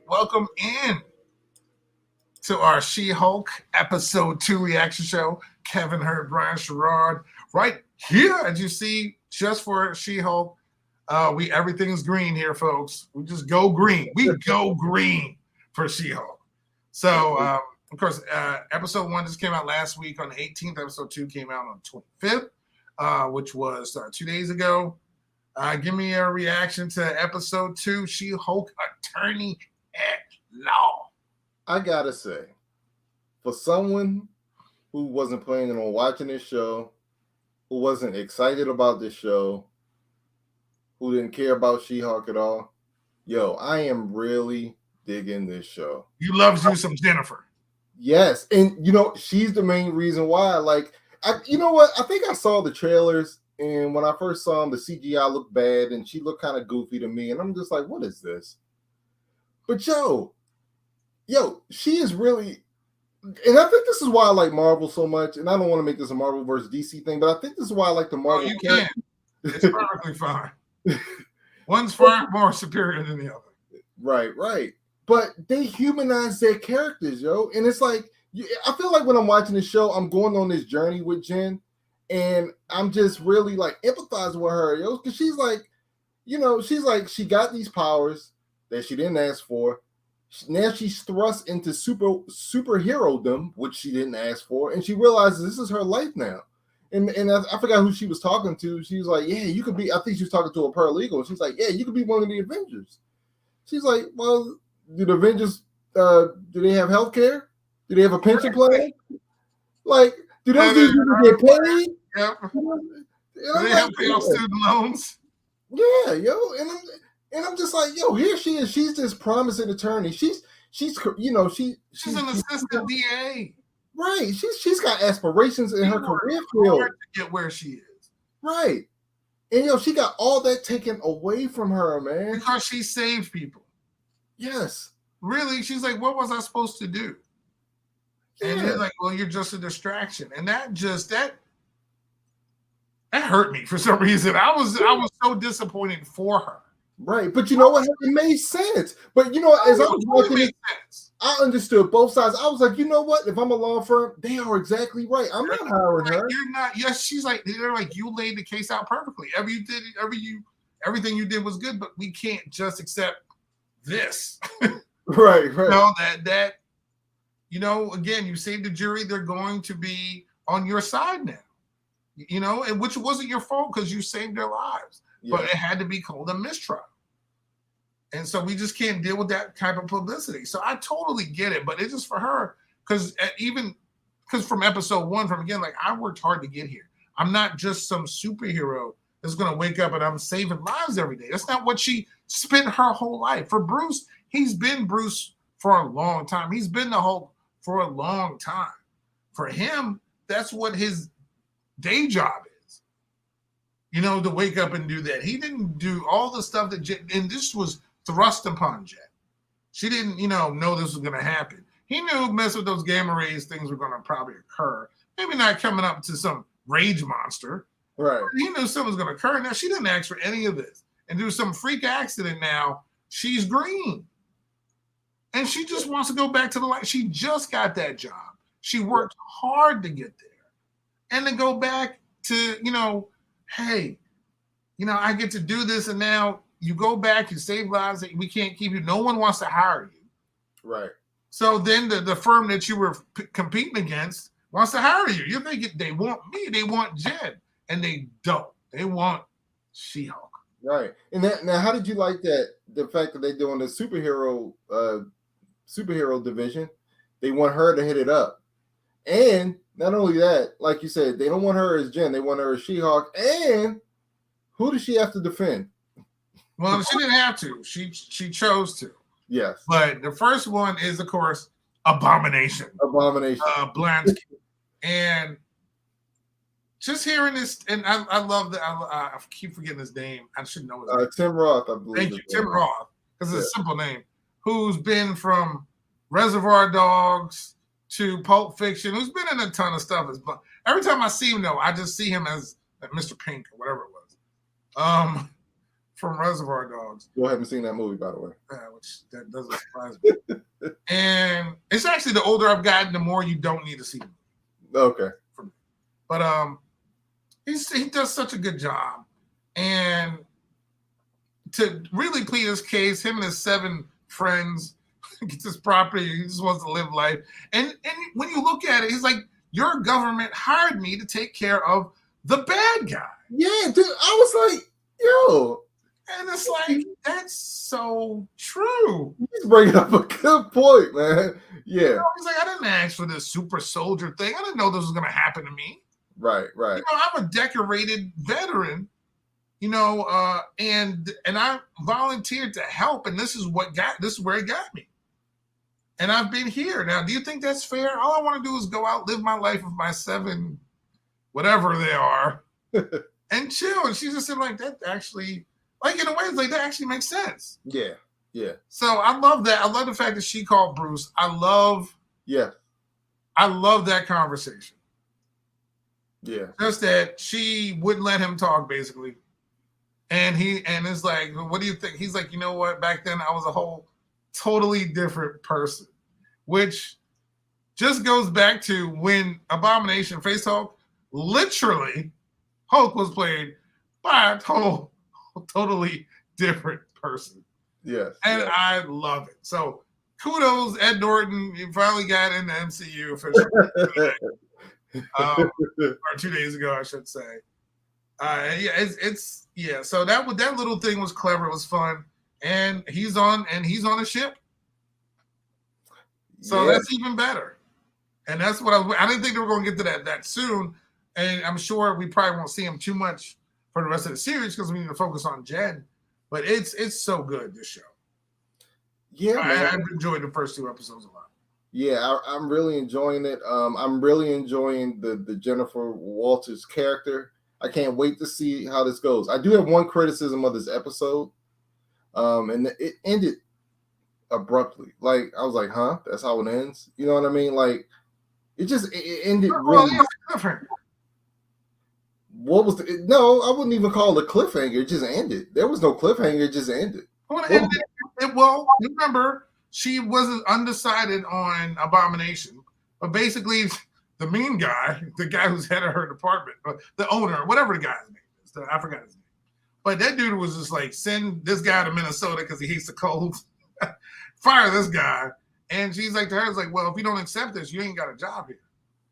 Welcome in to our She-Hulk episode 2 reaction show. Kevin, Hurt, Brian Sherrod, right here, as you see, just for She-Hulk. Everything's green here, folks. We just go green. We go green for She-Hulk. So, of course, episode 1 just came out last week on the 18th. Episode 2 came out on the 25th, which was 2 days ago. Give me a reaction to episode 2, She-Hulk Attorney at Law. I gotta say, for someone who wasn't planning on watching this show, who wasn't excited about this show, who didn't care about She-Hulk at all, I am really digging this show. You love you some Jennifer. Yes, and she's the main reason why. Like, you know what? I think I saw the trailers, and when I first saw them, the CGI looked bad, and she looked kind of goofy to me, and I'm just like, what is this? But she is really, and I think this is why I like Marvel so much. And I don't want to make this a Marvel versus DC thing, but I think this is why I like the Marvel. You can. It's perfectly fine. One's far more superior than the other. Right. But they humanize their characters, and it's like I feel like when I'm watching the show, I'm going on this journey with Jen, and I'm just really like empathizing with her, because she's like, she got these powers that she didn't ask for. Now she's thrust into superhero-dom, which she didn't ask for, and she realizes this is her life now. And I forgot who she was talking to. She was like, "Yeah, you could be." I think she was talking to a paralegal. She's like, "Yeah, you could be one of the Avengers." She's like, "Well, do the Avengers do they have health care? Do they have a pension plan? Like, do those people get paid? Yep. Do they have pay off student loans?" Yeah, and I'm just like, here she is. She's this promising attorney. She's she's an assistant DA. Right. She's got aspirations in her career field to get where she is. Right. And she got all that taken away from her, man. Because she saved people. Yes. Really, she's like, what was I supposed to do? Yeah. And they're like, well, you're just a distraction. And that hurt me for some reason. I was so disappointed for her. Right, but you know what? It made sense. But as I was watching it, I understood both sides. I was like, you know what? If I'm a law firm, they are exactly right. I'm not hiring her. You're not. Yes, she's like, they're like, you laid the case out perfectly. Everything you did was good, but we can't just accept this. Right. That again, you saved the jury. They're going to be on your side now. And which wasn't your fault because you saved their lives. Yeah. But it had to be called a mistrial. And so we just can't deal with that type of publicity. So I totally get it, but it's just for her because from episode 1, from again, like I worked hard to get here. I'm not just some superhero that's going to wake up and I'm saving lives every day. That's not what she spent her whole life. For Bruce, he's been Bruce for a long time. He's been the Hulk for a long time. For him, that's what his day job is. To wake up and do that. He didn't do all the stuff that Jen, and this was thrust upon Jen. She didn't, know this was going to happen. He knew mess with those gamma rays, things were going to probably occur. Maybe not coming up to some rage monster. Right. He knew something was going to occur. Now, she didn't ask for any of this. And do some freak accident now, she's green. And she just wants to go back to the light. She just got that job. She worked hard to get there. And to go back to, hey, I get to do this, and now you go back, you save lives, we can't keep you. No one wants to hire you. Right. So then the firm that you were competing against wants to hire you. You're thinking they want me, they want Jen, and they don't. They want She-Hulk. Right. And now, how did you like that? The fact that they're doing the superhero division, they want her to hit it up, and not only that, like you said, they don't want her as Jen. They want her as She-Hulk. And who does she have to defend? Well, she didn't have to. She chose to. Yes. But the first one is, of course, Abomination. Blansky. And just hearing this, and I love that. I keep forgetting his name. I should know his name. Tim Roth, I believe. Thank you, Tim Roth, because it's a simple name. Who's been from Reservoir Dogs to Pulp Fiction, who's been in a ton of stuff. Every time I see him, though, I just see him as Mr. Pink or whatever it was. From Reservoir Dogs. You haven't seen that movie, by the way. Which that doesn't surprise me. And it's actually the older I've gotten, the more you don't need to see him. Okay. But he does such a good job. And to really plead his case, him and his 7 friends gets his property. He just wants to live life. And when you look at it, he's like, your government hired me to take care of the bad guy. Yeah, dude. I was like, yo. And it's like, that's so true. He's bringing up a good point, man. Yeah. You know, he's like, I didn't ask for this super soldier thing. I didn't know this was going to happen to me. Right. You know, I'm a decorated veteran, you know, and I volunteered to help, and this is where it got me. And I've been here. Now, do you think that's fair? All I want to do is go out, live my life with my 7, whatever they are, and chill. And she's just like, that actually, like, in a way, it's like, that actually makes sense. Yeah. So I love that. I love the fact that she called Bruce. I love that conversation. Yeah. Just that she wouldn't let him talk, basically. And it's like, what do you think? He's like, you know what? Back then, I was a whole totally different person, which just goes back to when Abomination faced Hulk. Literally, Hulk was played by a totally different person. Yes. And I love it. So kudos, Ed Norton. You finally got in the MCU officially. Or 2 days ago, I should say. So that little thing was clever. It was fun, and he's on a ship, so that's even better. And that's what I didn't think they were going to get to that soon, and I'm sure we probably won't see him too much for the rest of the series because we need to focus on Jen. But it's so good, this show. Yeah, I've enjoyed the first 2 episodes a lot. Yeah, I'm really enjoying it. I'm really enjoying the Jennifer Walters character. I can't wait to see how this goes. I do have one criticism of this episode, and it ended abruptly. Like, I was like, huh? That's how it ends? You know what I mean? Like, it ended really... What was no, I wouldn't even call it a cliffhanger. It just ended. There was no cliffhanger. It just ended. Well, remember, she wasn't undecided on Abomination, but basically the mean guy, the guy who's head of her department, the owner, whatever the guy's name is, I forgot his name. But that dude was just like, send this guy to Minnesota because he hates the cold. Fire this guy. And she's like, to her, it's like, well, if you don't accept this, you ain't got a job here.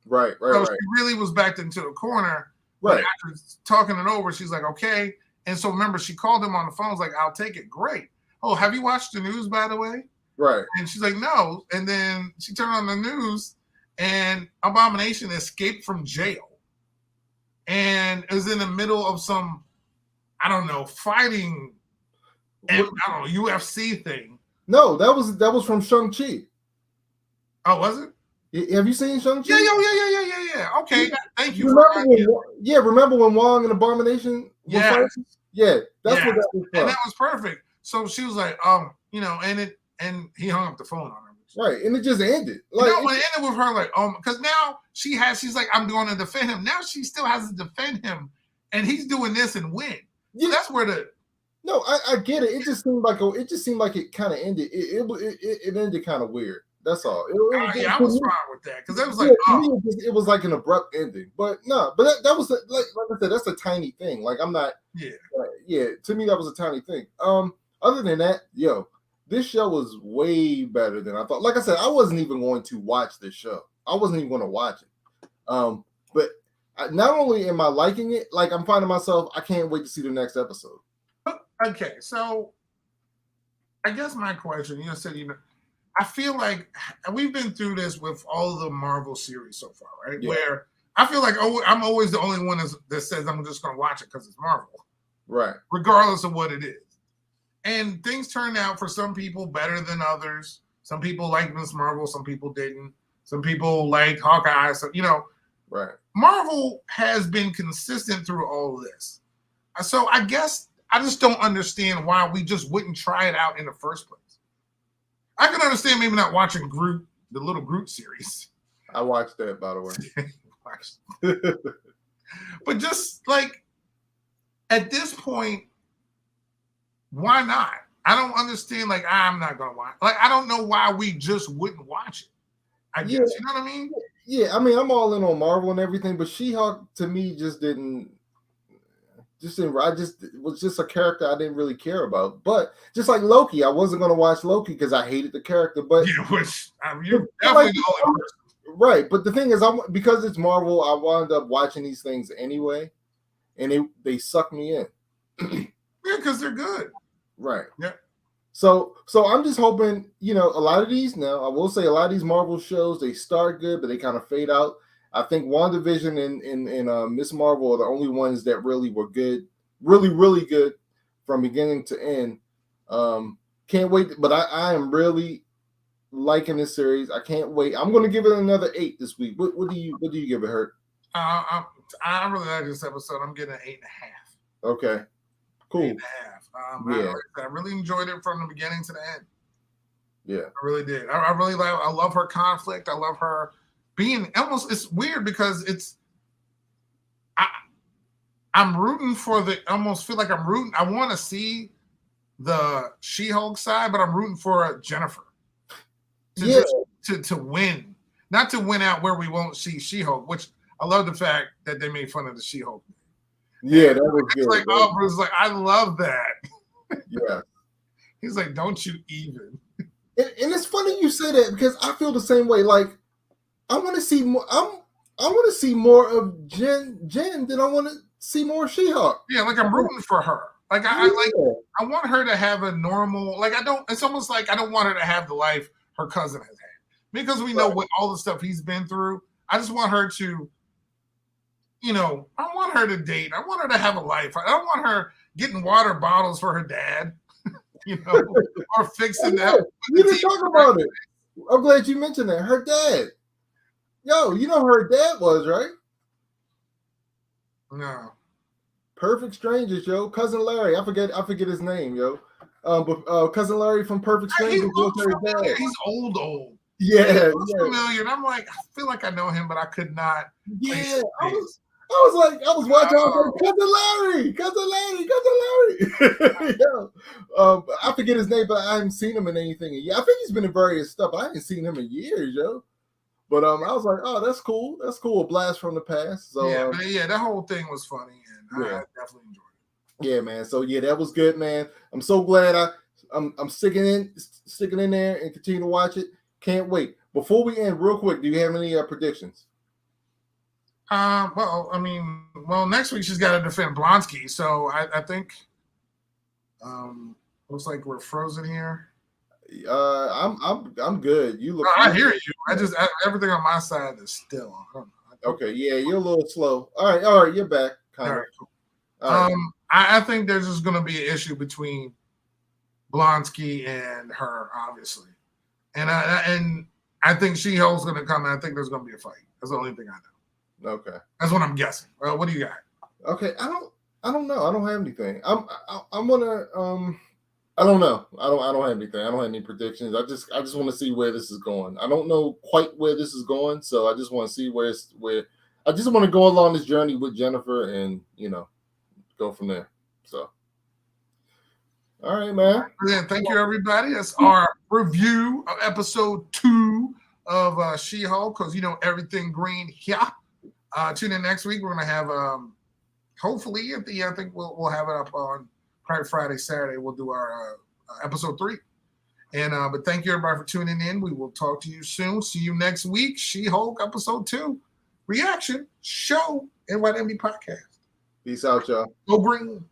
Right. So she really was backed into a corner. Right. After talking it over, she's like, okay. And so remember, she called him on the phone. Was like, I'll take it. Great. Oh, have you watched the news, by the way? Right. And she's like, no. And then she turned on the news, and Abomination escaped from jail and is in the middle of some, I don't know, fighting, UFC thing. No, that was from Shang-Chi. Oh, was it? Have you seen Shang-Chi? Yeah. Okay, thank you. Remember when Wong and Abomination were fighting? Yeah, that's what that was from. And that was perfect. So she was like, and he hung up the phone on her. Right, and it just ended. Like, it ended with her like, because now she's like, I'm going to defend him. Now she still has to defend him, and he's doing this and win. Yeah, so that's where No, I get it. It just seemed like it kind of ended. It ended kind of weird. That's all. I was fine with that because it was like, it was like an abrupt ending. But no, but that was like I said, that's a tiny thing. Like, I'm not. Yeah. To me, that was a tiny thing. Other than that, this show was way better than I thought. Like I said, I wasn't even going to watch this show. I wasn't even going to watch it. But not only am I liking it, like, I'm finding myself, I can't wait to see the next episode. Okay, so I guess my question, said, I feel like we've been through this with all the Marvel series so far, right? Yeah. Where I feel like I'm always the only one that says I'm just going to watch it because it's Marvel. Right. Regardless of what it is. And things turned out for some people better than others. Some people liked Miss Marvel, some people didn't. Some people liked Hawkeye. So, right. Marvel has been consistent through all of this. So I guess I just don't understand why we just wouldn't try it out in the first place. I can understand maybe not watching Groot, the little Groot series. I watched that, by the way. But just like at this point, why not? I don't understand. Like, I'm not gonna watch. Like, I don't know why we just wouldn't watch it. I guess, you know what I mean? Yeah, I mean, I'm all in on Marvel and everything, but She-Hulk to me just didn't. I just was just a character I didn't really care about. But just like Loki, I wasn't gonna watch Loki because I hated the character. But yeah, which you're definitely the only person. Right, but the thing is, because it's Marvel, I wound up watching these things anyway, and they suck me in. Yeah, because they're good. Right. Yeah. So I'm just hoping, a lot of these now, I will say a lot of these Marvel shows, they start good, but they kind of fade out. I think WandaVision and Miss Marvel are the only ones that really were good, really, really good from beginning to end. Can't wait, but I am really liking this series. I can't wait. I'm going to give it another 8 this week. What do you give it, Hurt? I really like this episode. I'm getting an 8.5. Okay, cool. 8.5. I really enjoyed it from the beginning to the end. Yeah, I really did. I really like. I love her conflict. I love her being almost. It's weird because I'm rooting for the. Almost feel like I'm rooting. I want to see the She-Hulk side, but I'm rooting for Jennifer. To win, not to win out where we won't see She-Hulk, which I love the fact that they made fun of the She-Hulk. Yeah, that was good. Like, Bruce, like, I love that. Yeah. He's like, don't you even. And it's funny you say that because I feel the same way. Like, I want to see more. I want to see more of Jen than I want to see more of She-Hulk. Yeah, like I'm rooting for her. Like I want her to have a normal. Like I don't. It's almost like I don't want her to have the life her cousin has had because we know what all the stuff he's been through. I just want her to. I want her to date. I want her to have a life. I don't want her getting water bottles for her dad, or fixing that. You didn't talk about it. I'm glad you mentioned that. Her dad. Yo, you know who her dad was, right? No. Perfect Strangers, yo. Cousin Larry. I forget his name, yo. But Cousin Larry from Perfect Strangers was her dad. He's old. Yeah, familiar. And I'm like, I feel like I know him, but I could not. Yeah, I was watching. I was like, Cousin Larry. Yo, I forget his name, but I haven't seen him in anything. I think he's been in various stuff. I haven't seen him in years, yo. But I was like, oh, that's cool. That's cool. A blast from the past. So that whole thing was funny, and I definitely enjoyed it. Yeah, man. So that was good, man. I'm so glad I'm sticking in there and continue to watch it. Can't wait. Before we end, real quick, do you have any predictions? Next week she's got to defend Blonsky, so I think looks like we're frozen here. I'm good. You look. I hear you. Everything on my side is still. Okay, yeah, you're a little slow. All right, you're back. All right, cool. All right. I think there's just going to be an issue between Blonsky and her, obviously, and I think She-Hulk's going to come, and I think there's going to be a fight. That's the only thing I know. Okay, that's what I'm guessing. What do you got? Okay, I don't know. I don't have anything. I'm gonna I don't know. I don't have anything. I don't have any predictions. I just want to see where this is going. I don't know quite where this is going, so I just want to see where I just want to go along this journey with Jennifer and go from there. So, all right, man. Thank you, everybody. That's our review of episode 2 of She-Hulk, because everything green here. Tune in next week. We're gonna have hopefully I think we'll have it up on probably Friday, Saturday. We'll do our episode 3. And but thank you everybody for tuning in. We will talk to you soon. See you next week. She-Hulk episode 2 reaction show NYMD podcast. Peace out, y'all. Go green.